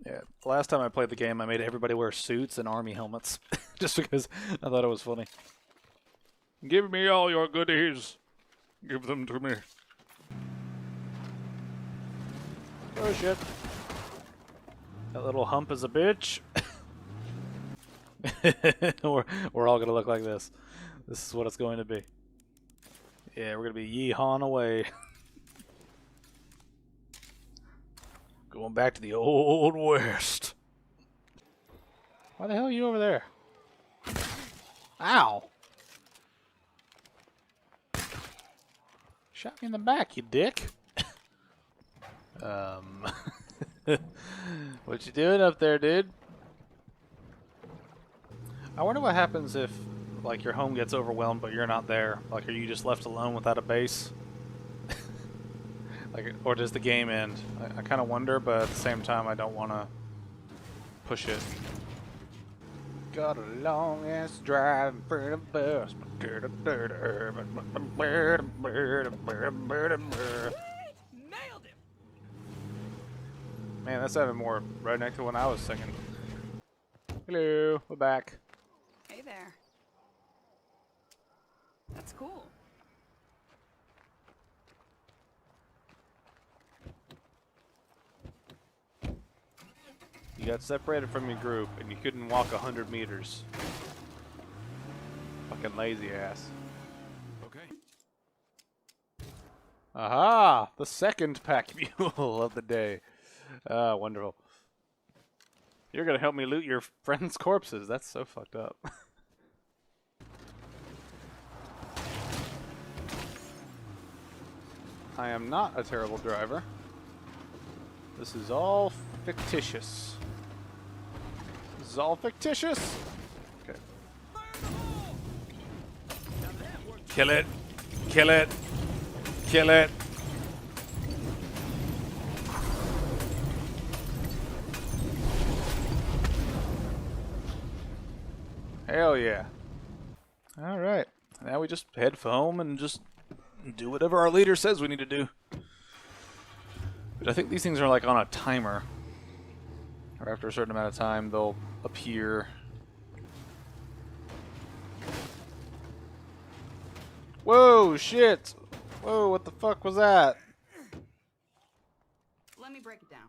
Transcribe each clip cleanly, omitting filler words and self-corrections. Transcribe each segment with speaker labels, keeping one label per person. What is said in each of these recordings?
Speaker 1: Yeah, the last time I played the game, I made everybody wear suits and army helmets, just because I thought it was funny. Give me all your goodies. Give them to me. Oh shit. That little hump is a bitch. we're all gonna look like this. This is what it's going to be. Yeah, we're gonna be yee-hawing away. Going back to the old west. Why the hell are you over there? Ow! Shot me in the back, you dick. What you doing up there, dude? I wonder what happens if, like, your home gets overwhelmed, but you're not there. Like, are you just left alone without a base? Like, or does the game end? I kind of wonder, but at the same time, I don't want to push it. Got a long ass drive in front of us.
Speaker 2: Nailed him.
Speaker 1: Man, that sounded more redneck than when I was singing. Hello, we're back.
Speaker 2: Hey there. That's cool.
Speaker 1: You got separated from your group and you couldn't walk 100 meters. Fucking lazy ass.
Speaker 3: Okay.
Speaker 1: Aha! The second pack mule of the day. Ah, wonderful. You're gonna help me loot your friends' corpses. That's so fucked up. I am not a terrible driver. This is all fictitious. This is all fictitious. Okay. Kill it. Kill it. Kill it. Hell yeah. Alright. Now we just head for home and just do whatever our leader says we need to do. But I think these things are like on a timer. Or after a certain amount of time, they'll appear. Whoa, shit! Whoa, what the fuck was that?
Speaker 2: Let me break it down.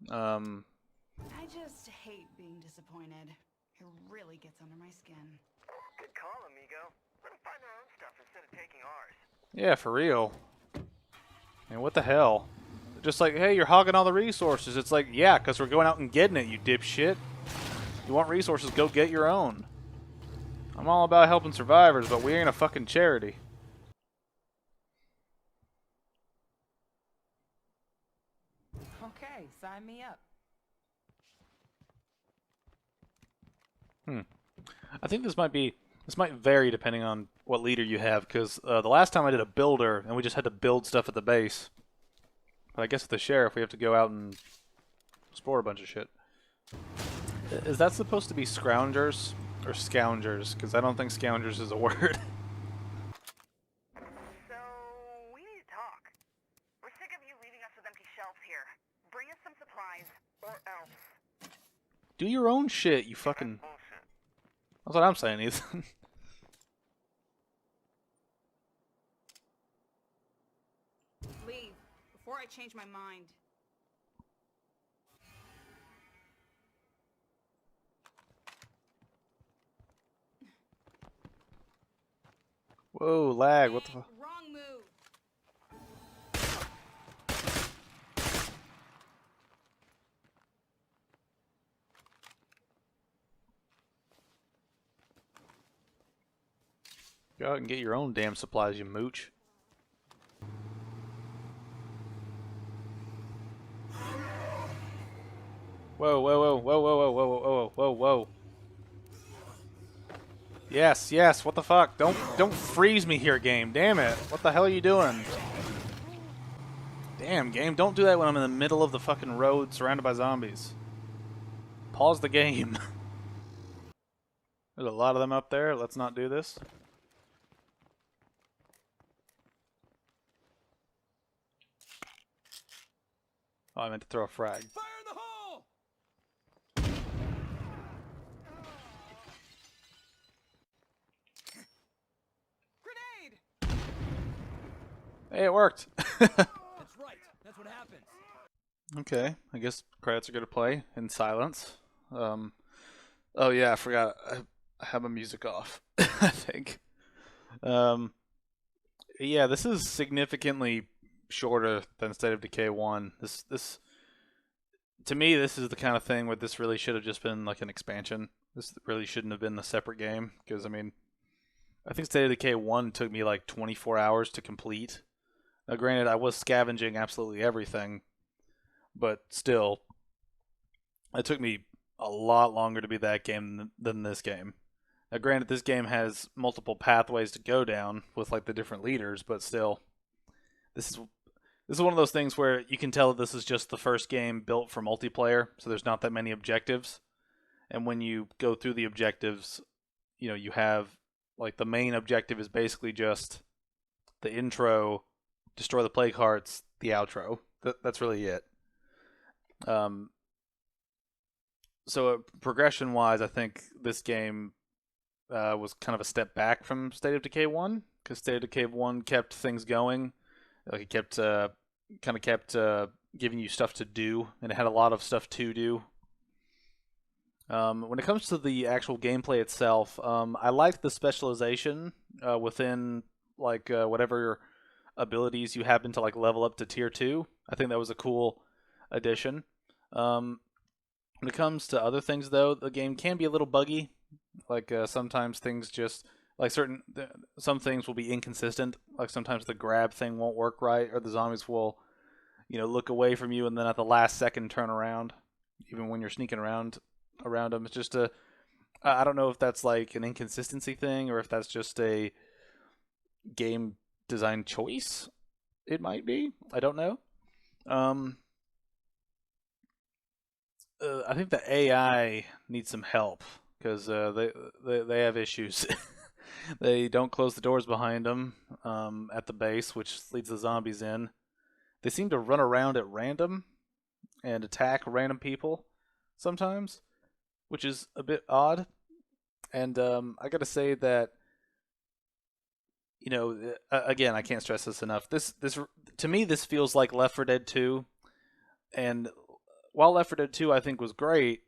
Speaker 2: I just hate being disappointed. It really gets under my skin.
Speaker 4: Good call, amigo. Let them find their own stuff instead of taking ours.
Speaker 1: Yeah, for real. Man, what the hell? Just like, hey, you're hogging all the resources. It's like, yeah, because we're going out and getting it, you dipshit. You want resources, go get your own. I'm all about helping survivors, but we ain't a fucking charity.
Speaker 2: Okay, sign me up.
Speaker 1: I think this might vary depending on what leader you have, because the last time I did a builder, and we just had to build stuff at the base. But I guess with the sheriff, we have to go out and explore a bunch of shit. Is that supposed to be scroungers or scoungers? Because I don't think scoungers is a word.
Speaker 4: So, we need to talk. We're sick of you leaving us with empty shelves here. Bring us some supplies, or else.
Speaker 1: Do your own shit, you fucking...
Speaker 4: Bullshit.
Speaker 1: That's what I'm saying, Ethan.
Speaker 2: Leave before I change my mind.
Speaker 1: Whoa, lag, what the fuck?
Speaker 2: Wrong move.
Speaker 1: Go out and get your own damn supplies, you mooch. Whoa, whoa, whoa, whoa, whoa, whoa, whoa, whoa, whoa, whoa. Yes, yes, what the fuck? Don't freeze me here, game. Damn it. What the hell are you doing? Damn, game, don't do that when I'm in the middle of the fucking road surrounded by zombies. Pause the game. There's a lot of them up there. Let's not do this. Oh, I meant to throw a frag.
Speaker 3: Fire in the hole! Grenade!
Speaker 1: Hey, it worked.
Speaker 3: That's right. That's what happens.
Speaker 1: Okay, I guess credits are going to play in silence. Oh yeah, I forgot. I have my music off. I think. Yeah, this is significantly shorter than State of Decay 1. This to me, this is the kind of thing where this really should have just been like an expansion. This really shouldn't have been a separate game because I mean, I think State of Decay 1 took me like 24 hours to complete. Now, granted, I was scavenging absolutely everything, but still, it took me a lot longer to be that game than this game. Now, granted, this game has multiple pathways to go down with like the different leaders, but still, this is one of those things where you can tell that this is just the first game built for multiplayer, so there's not that many objectives. And when you go through the objectives, you know, you have like the main objective is basically just the intro, destroy the plague hearts, the outro. That's really it. So progression-wise, I think this game was kind of a step back from State of Decay 1, because State of Decay 1 kept things going. Like it kept giving you stuff to do, and it had a lot of stuff to do. When it comes to the actual gameplay itself, I liked the specialization within like whatever abilities you happen to like level up to tier 2. I think that was a cool addition. When it comes to other things, though, the game can be a little buggy. Like sometimes things just like some things will be inconsistent. Like sometimes the grab thing won't work right, or the zombies will, you know, look away from you and then at the last second turn around, even when you're sneaking around them. It's just I don't know if that's like an inconsistency thing or if that's just a game design choice. It might be. I don't know. I think the AI needs some help because they have issues. They don't close the doors behind them at the base, which leads the zombies in. They seem to run around at random and attack random people sometimes, which is a bit odd. And I gotta say that, you know, again, I can't stress this enough. This to me, this feels like Left 4 Dead 2, and while Left 4 Dead 2 I think was great,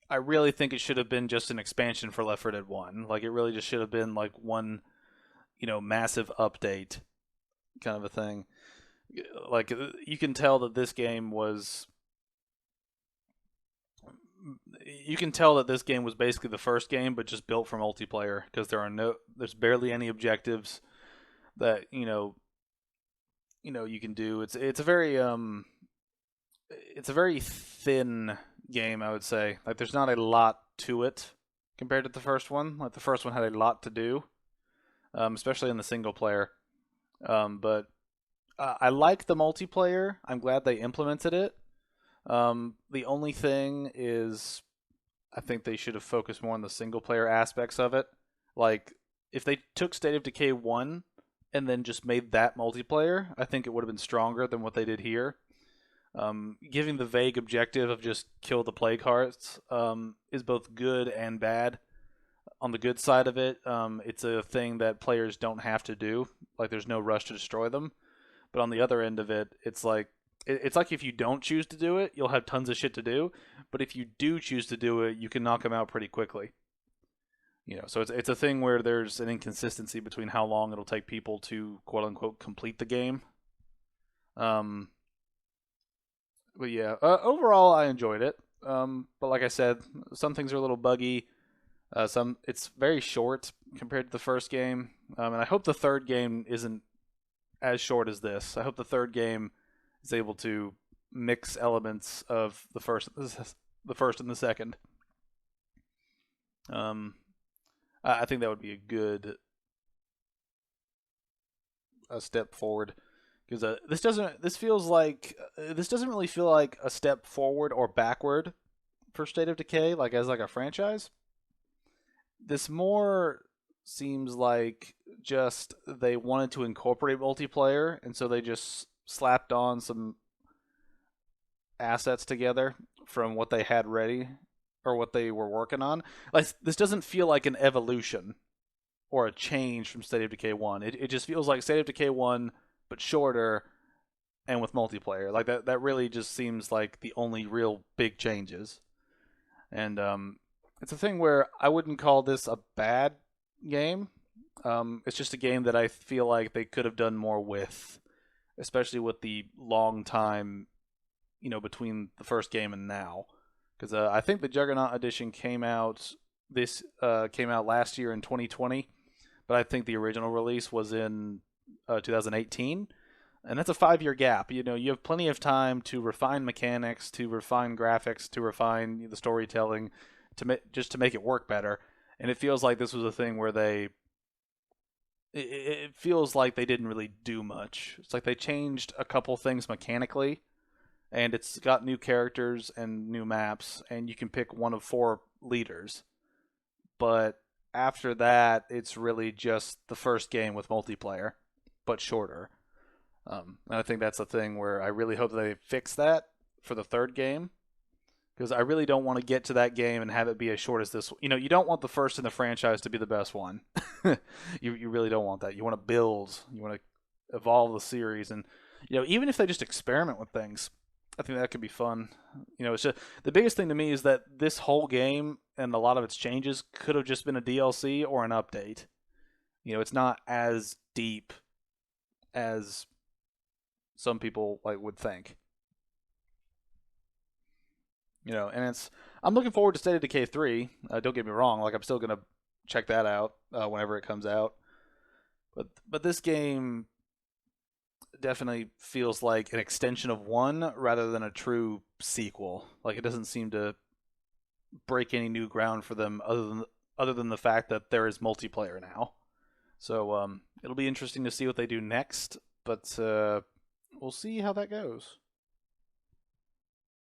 Speaker 1: I really think it should have been just an expansion for Left 4 Dead 1. Like, it really just should have been like one, you know, massive update kind of a thing. Like, you can tell that this game was... You can tell that this game was basically the first game, but just built for multiplayer, because there's barely any objectives that, you know, you can do. It's a very thin game, I would say. Like, there's not a lot to it compared to the first one. Like, the first one had a lot to do, especially in the single player. But I like the multiplayer. I'm glad they implemented it. The only thing is, I think they should have focused more on the single player aspects of it. Like, if they took State of Decay 1 and then just made that multiplayer, I think it would have been stronger than what they did here. Giving the vague objective of just kill the plague hearts is both good and bad. On the good side of it, it's a thing that players don't have to do. Like, there's no rush to destroy them. But on the other end of it, it's like if you don't choose to do it, you'll have tons of shit to do. But if you do choose to do it, you can knock them out pretty quickly. You know, so it's a thing where there's an inconsistency between how long it'll take people to quote unquote complete the game. But yeah, overall I enjoyed it. But like I said, some things are a little buggy. It's very short compared to the first game. And I hope the third game isn't as short as this. I hope the third game is able to mix elements of the first and the second. I think that would be a good step forward, because this doesn't really feel like a step forward or backward for State of Decay, like as like a franchise. this more seems like just they wanted to incorporate multiplayer, and so they just slapped on some assets together from what they had ready or what they were working on. Like, this doesn't feel like an evolution or a change from State of Decay 1. It just feels like State of Decay 1, but shorter and with multiplayer. Like, that really just seems like the only real big changes. And it's a thing where I wouldn't call this a bad game. It's just a game that I feel like they could have done more with, especially with the long time, between the first game and now. Because I think the Juggernaut edition came out last year in 2020, but I think the original release was in 2018, and that's a 5-year gap. You have plenty of time to refine mechanics, to refine graphics, to refine the storytelling, just to make it work better. And it feels like this was a thing where it feels like they didn't really do much. It's like they changed a couple things mechanically, and it's got new characters and new maps, and you can pick one of 4 leaders. But after that, it's really just the first game with multiplayer, but shorter. And I think that's the thing where I really hope that they fix that for the third game, because I really don't want to get to that game and have it be as short as this. You don't want the first in the franchise to be the best one. You really don't want that. You want to build. You want to evolve the series, and even if they just experiment with things, I think that could be fun. It's just, the biggest thing to me is that this whole game and a lot of its changes could have just been a DLC or an update. It's not as deep as some people would think. And I'm looking forward to State of Decay 3. Don't get me wrong, I'm still gonna check that out whenever it comes out. But this game definitely feels like an extension of 1 rather than a true sequel. It doesn't seem to break any new ground for them other than the fact that there is multiplayer now. So it'll be interesting to see what they do next, but we'll see how that goes.